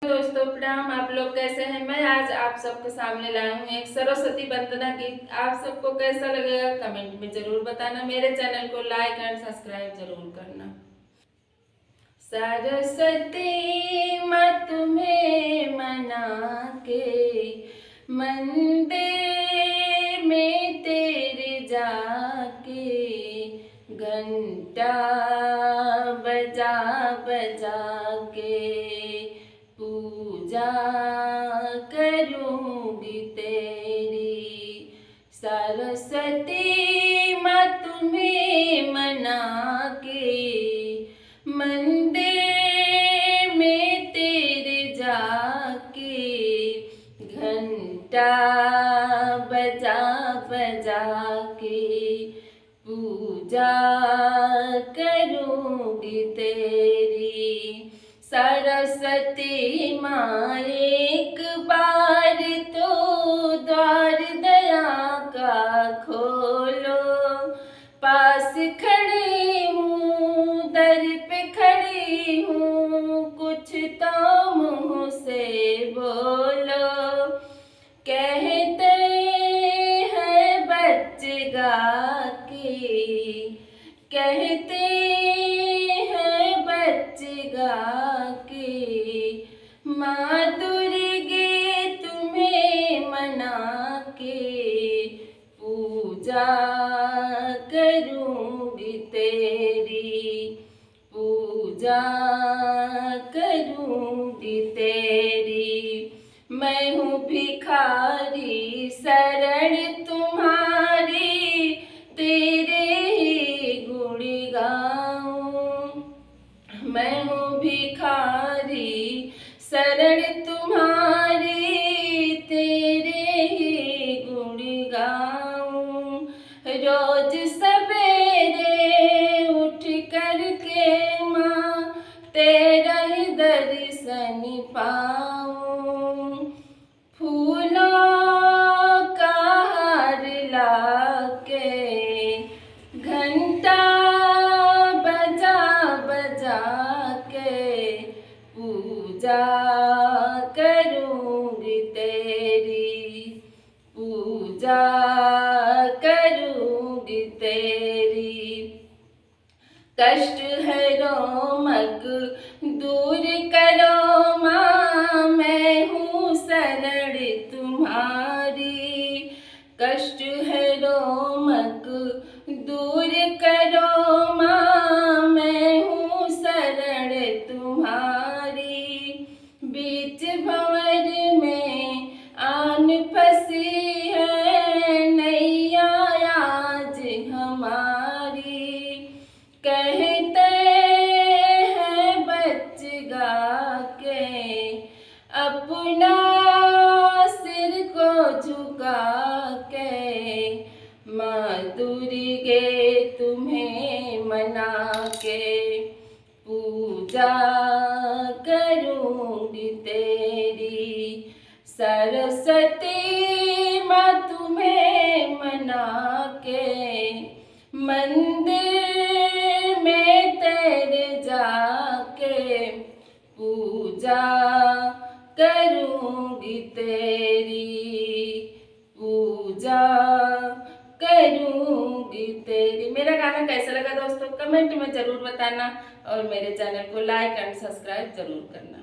दोस्तों प्रणाम। आप लोग कैसे हैं? मैं आज आप सबके सामने लाया हूँ एक सरस्वती वंदना गीत। आप सबको कैसा लगेगा कमेंट में जरूर बताना। मेरे चैनल को लाइक एंड सब्सक्राइब जरूर करना। सरस्वती माँ तुम्हें मना के मंदिर में तेरे जाके घंटा बजा बजा के पूजा करूँगी तेरी। सरस्वती माँ तुम्हें मना के मंदिर में तेरे जाके घंटा बजा बजा के पूजा करूँगी तेरी। सरस्वती माँ एक बार तो द्वार दया का खोलो। पास खड़ी हूँ, दर पे खड़ी हूँ, कुछ तो मुँह से बोलो। कहते हैं बच्चे गा के, कहते हैं बच्चे गा के माँ दुर्गे तुम्हें मना के पूजा करूँगी तेरी। पूजा करूँगी तेरी। मैं हूँ भिखारी शरण तुम्हारी, तेरे ही गुण गाऊं। मैं हूँ भिखारी शरण तुम्हारी, तेरे ही गुण गाऊं। रोज सवेरे उठ कर के माँ तेरा ही दर्शन पाऊं। फूलों का हार लाके घंटा बजा बजा के पूजा करूँगी तेरी। पूजा करूँगी तेरी। कष्ट है रोमक दूर करो माँ, मैं हूँ शरण तुम्हारी। कष्ट है रोमक दूर करो माँ, मैं हूँ शरण तुम्हारी। बीच भंवर में आन फंसी है नैया आज हमारी। कहते हैं बच्चे गा के अपना सिर को झुका के माँ दुर्गे तुम्हें मना के पूजा करूँगी तेरी। सरस्वती माँ तुम्हें मना के मंदिर में तेरे जाके पूजा करूँगी तेरी। पूजा करूँगी तेरी। मेरा गाना कैसा लगा दोस्तों कमेंट में जरूर बताना और मेरे चैनल को लाइक एंड सब्सक्राइब जरूर करना।